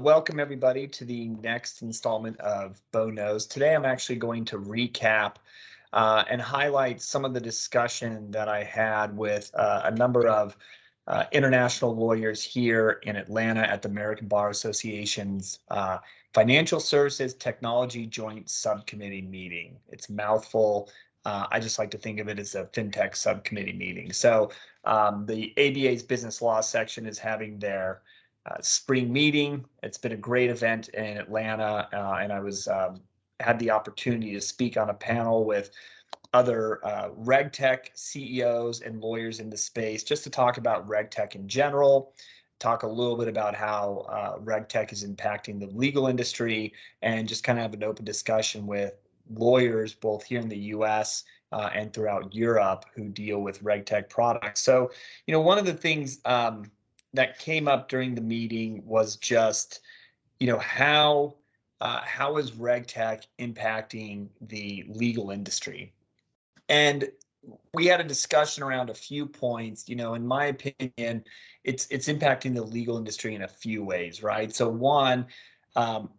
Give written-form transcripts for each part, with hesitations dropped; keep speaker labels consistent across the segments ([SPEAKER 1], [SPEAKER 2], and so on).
[SPEAKER 1] welcome everybody to the next installment of BoKnows. Today I'm actually going to recap and highlight some of the discussion that I had with a number of international lawyers here in Atlanta at the American Bar Association's Financial Services Technology Joint Subcommittee meeting. It's a mouthful. I just like to think of it as a FinTech subcommittee meeting. So the ABA's business law section is having their spring meeting. It's been a great event in Atlanta, and I was had the opportunity to speak on a panel with other Regtech CEOs and lawyers in the space, just to talk about Regtech in general, talk a little bit about how Regtech is impacting the legal industry, and just kind of have an open discussion with lawyers both here in the U.S. And throughout Europe who deal with Regtech products. So, one of the things that came up during the meeting was just, how is Regtech impacting the legal industry? And we had a discussion around a few points. In my opinion, it's impacting the legal industry in a few ways, right? So one,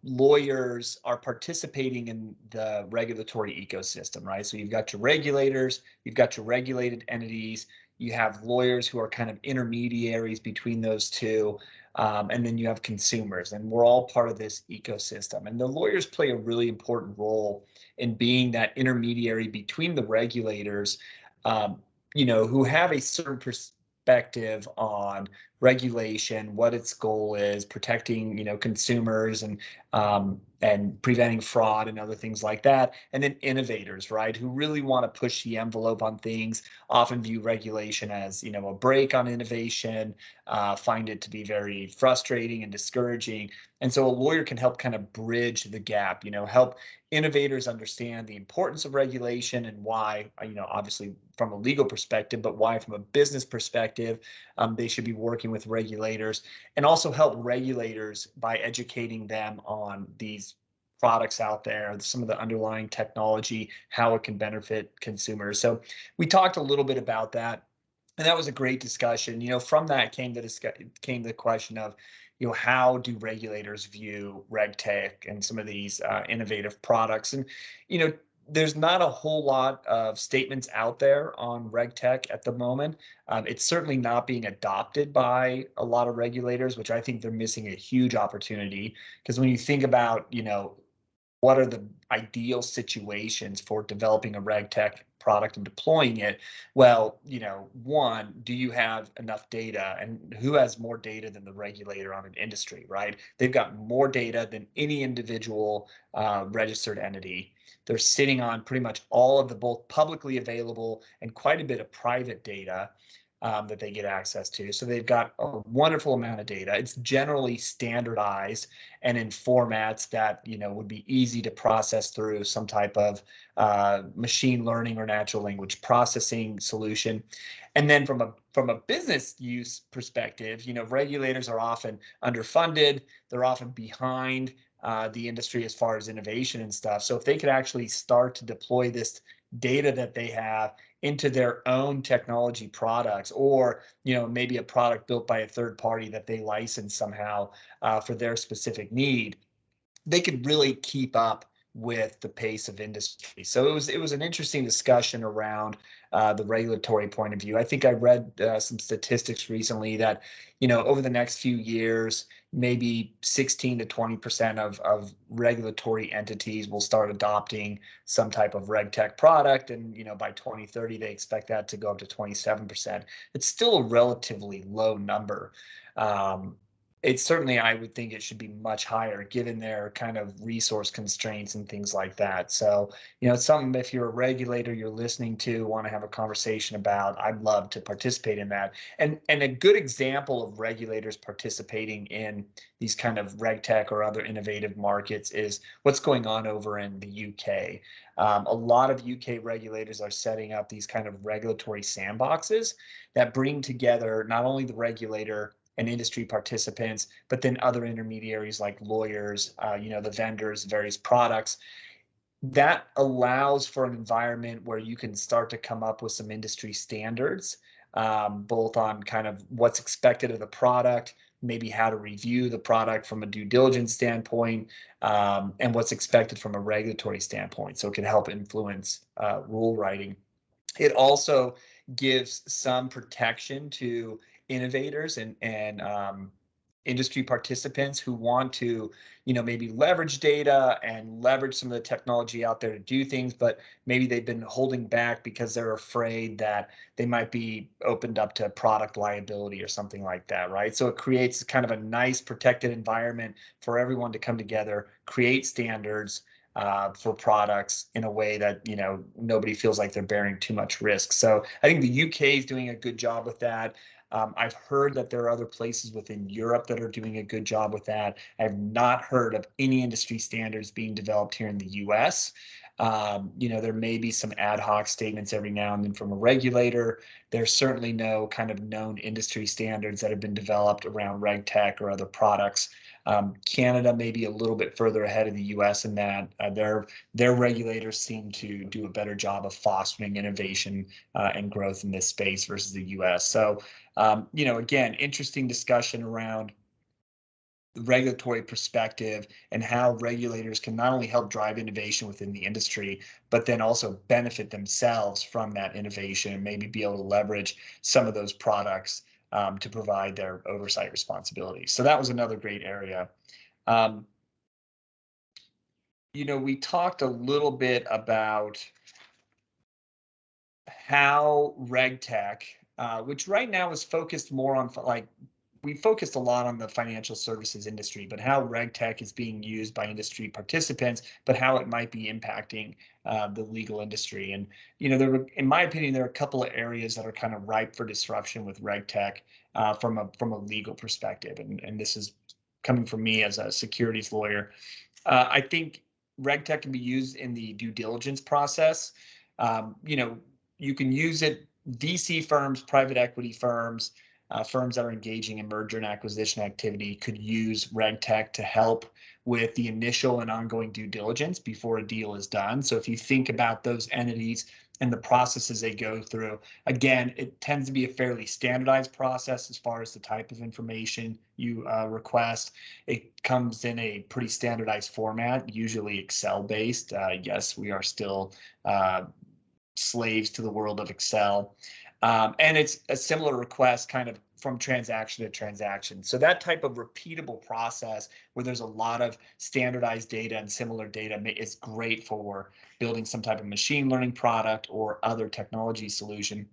[SPEAKER 1] lawyers are participating in the regulatory ecosystem, right? So you've got your regulators, you've got your regulated entities, you have lawyers who are kind of intermediaries between those two, and then you have consumers, and we're all part of this ecosystem. And the lawyers play a really important role in being that intermediary between the regulators, who have a certain perspective on regulation, what its goal is, protecting, consumers and preventing fraud and other things like that. And then innovators, right, who really want to push the envelope on things, often view regulation as, a brake on innovation, find it to be very frustrating and discouraging. And so a lawyer can help kind of bridge the gap, help innovators understand the importance of regulation and why, obviously from a legal perspective, but why from a business perspective, they should be working with regulators, and also help regulators by educating them on these products out there, some of the underlying technology, how it can benefit consumers. So we talked a little bit about that, and that was a great discussion. From that came the question of, how do regulators view Regtech and some of these innovative products? And, there's not a whole lot of statements out there on Regtech at the moment. It's certainly not being adopted by a lot of regulators, which I think they're missing a huge opportunity. Because when you think about, what are the ideal situations for developing a Regtech product and deploying it? Well, one, do you have enough data? And who has more data than the regulator on an industry, right? They've got more data than any individual registered entity. They're sitting on pretty much all of the both publicly available and quite a bit of private data that they get access to. So they've got a wonderful amount of data. It's generally standardized and in formats that, would be easy to process through some type of machine learning or natural language processing solution. And then from a business use perspective, regulators are often underfunded. They're often behind the industry as far as innovation and stuff. So if they could actually start to deploy this data that they have into their own technology products, or maybe a product built by a third party that they license somehow for their specific need, they could really keep up with the pace of industry. So it was an interesting discussion around the regulatory point of view. I think I read some statistics recently that over the next few years, maybe 16 to 20% of regulatory entities will start adopting some type of Regtech product, and by 2030 they expect that to go up to 27%. It's still a relatively low number. It's certainly, I would think it should be much higher given their kind of resource constraints and things like that. So, it's something, if you're a regulator, you're listening to, want to have a conversation about, I'd love to participate in that. And a good example of regulators participating in these kind of Regtech or other innovative markets is what's going on over in the UK. A lot of UK regulators are setting up these kind of regulatory sandboxes that bring together not only the regulator and industry participants, but then other intermediaries like lawyers, the vendors, various products. That allows for an environment where you can start to come up with some industry standards, both on kind of what's expected of the product, maybe how to review the product from a due diligence standpoint, and what's expected from a regulatory standpoint. So it can help influence rule writing. It also gives some protection to innovators and industry participants who want to, maybe leverage data and leverage some of the technology out there to do things, but maybe they've been holding back because they're afraid that they might be opened up to product liability or something like that, right? So it creates kind of a nice protected environment for everyone to come together, create standards for products in a way that nobody feels like they're bearing too much risk. So I think the UK is doing a good job with that. I've heard that there are other places within Europe that are doing a good job with that. I've not heard of any industry standards being developed here in the US. There may be some ad hoc statements every now and then from a regulator. There's certainly no kind of known industry standards that have been developed around Regtech or other products. Canada may be a little bit further ahead of the US in that their regulators seem to do a better job of fostering innovation and growth in this space versus the US. So, again, interesting discussion around the regulatory perspective and how regulators can not only help drive innovation within the industry, but then also benefit themselves from that innovation and maybe be able to leverage some of those products to provide their oversight responsibilities. So that was another great area. We talked a little bit about how Regtech, which right now is focused more on we focused a lot on the financial services industry, but how Regtech is being used by industry participants, but how it might be impacting the legal industry. And, in my opinion, there are a couple of areas that are kind of ripe for disruption with Regtech from a legal perspective. And this is coming from me as a securities lawyer. I think Regtech can be used in the due diligence process. You can use it, VC firms, private equity firms, firms that are engaging in merger and acquisition activity could use Regtech to help with the initial and ongoing due diligence before a deal is done. So if you think about those entities and the processes they go through, again, it tends to be a fairly standardized process as far as the type of information you request. It comes in a pretty standardized format, usually Excel based. Yes, we are still slaves to the world of Excel. And it's a similar request kind of from transaction to transaction. So that type of repeatable process where there's a lot of standardized data and similar data is great for building some type of machine learning product or other technology solution.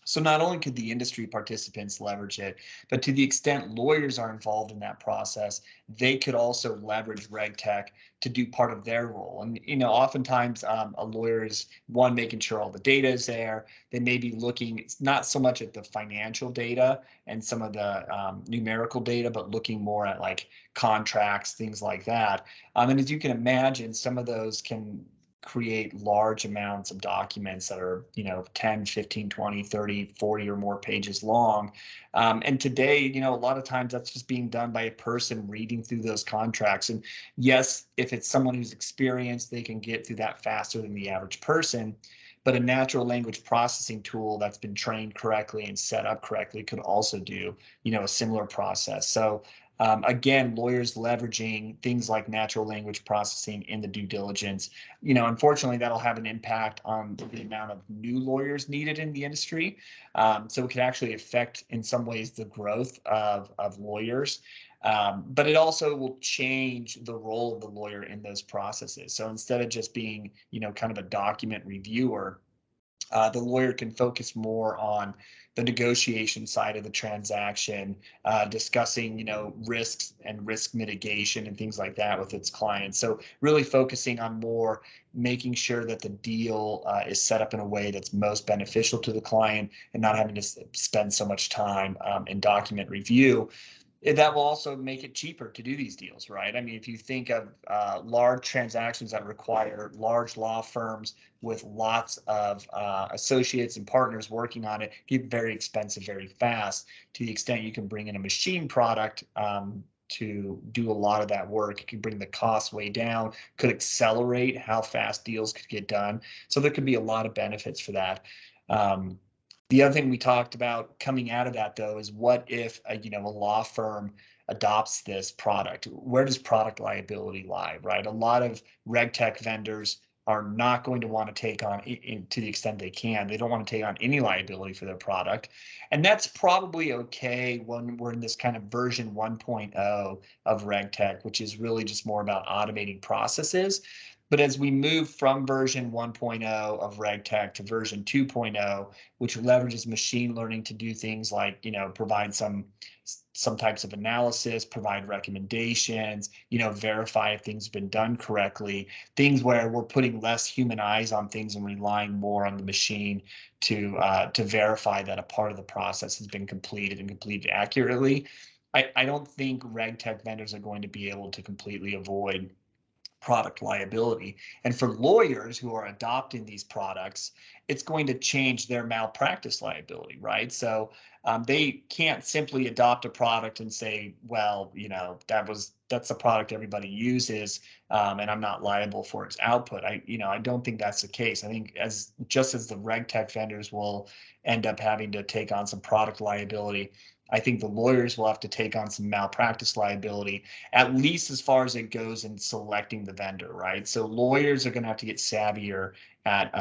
[SPEAKER 1] So not only could the industry participants leverage it, but to the extent lawyers are involved in that process, they could also leverage Regtech to do part of their role. And, oftentimes a lawyer is making sure all the data is there. They may be looking not so much at the financial data and some of the numerical data, but looking more at like contracts, things like that. And as you can imagine, some of those can create large amounts of documents that are 10, 15, 20, 30, 40 or more pages long. And today, a lot of times that's just being done by a person reading through those contracts. And yes, if it's someone who's experienced, they can get through that faster than the average person. But a natural language processing tool that's been trained correctly and set up correctly could also do a similar process. So again, lawyers leveraging things like natural language processing in the due diligence, unfortunately, that'll have an impact on the amount of new lawyers needed in the industry. So it could actually affect, in some ways, the growth of lawyers. But it also will change the role of the lawyer in those processes. So instead of just being, kind of a document reviewer, the lawyer can focus more on the negotiation side of the transaction, discussing, risks and risk mitigation and things like that with its clients. So really focusing on more making sure that the deal is set up in a way that's most beneficial to the client and not having to spend so much time in document review. That will also make it cheaper to do these deals, right? I mean, if you think of large transactions that require large law firms with lots of associates and partners working on it, get very expensive very fast. To the extent you can bring in a machine product to do a lot of that work, it can bring the cost way down, could accelerate how fast deals could get done. So there could be a lot of benefits for that. The other thing we talked about coming out of that, though, is what if a law firm adopts this product? Where does product liability lie, right? A lot of Regtech vendors are not going to want to take on, to the extent they can, they don't want to take on any liability for their product. And that's probably okay when we're in this kind of version 1.0 of Regtech, which is really just more about automating processes. But as we move from version 1.0 of Regtech to version 2.0, which leverages machine learning to do things like, provide some types of analysis, provide recommendations, verify if things have been done correctly, things where we're putting less human eyes on things and relying more on the machine to verify that a part of the process has been completed and completed accurately. I don't think Regtech vendors are going to be able to completely avoid product liability. And for lawyers who are adopting these products, it's going to change their malpractice liability, right? So they can't simply adopt a product and say, well, that's the product everybody uses, and I'm not liable for its output. I don't think that's the case. I think just as the Regtech vendors will end up having to take on some product liability, I think the lawyers will have to take on some malpractice liability, at least as far as it goes in selecting the vendor, right? So lawyers are going to have to get savvier at,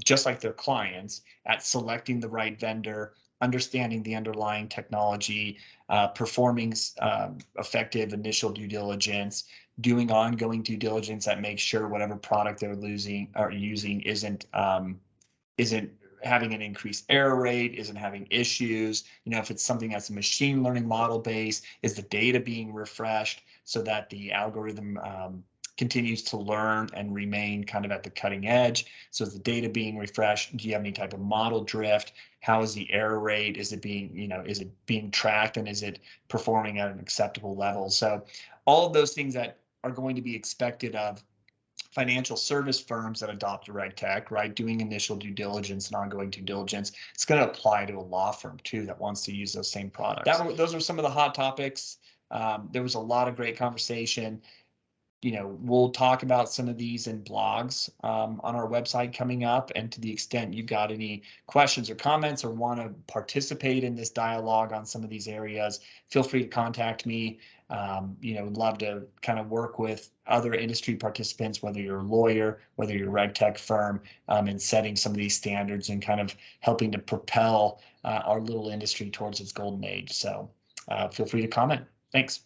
[SPEAKER 1] just like their clients, at selecting the right vendor, understanding the underlying technology, performing effective initial due diligence, doing ongoing due diligence that makes sure whatever product they're using isn't having an increased error rate, isn't having issues. If it's something that's a machine learning model based, is the data being refreshed so that the algorithm continues to learn and remain kind of at the cutting edge? So is the data being refreshed? Do you have any type of model drift? How is the error rate? Is it being tracked, and is it performing at an acceptable level? So all of those things that are going to be expected of financial service firms that adopt a Regtech, right? Doing initial due diligence and ongoing due diligence. It's going to apply to a law firm too that wants to use those same products. Those are some of the hot topics. There was a lot of great conversation. We'll talk about some of these in blogs on our website coming up. And to the extent you've got any questions or comments or want to participate in this dialogue on some of these areas, feel free to contact me. Would love to kind of work with other industry participants, whether you're a lawyer, whether you're a Regtech firm, in setting some of these standards and kind of helping to propel our little industry towards its golden age. So feel free to comment. Thanks.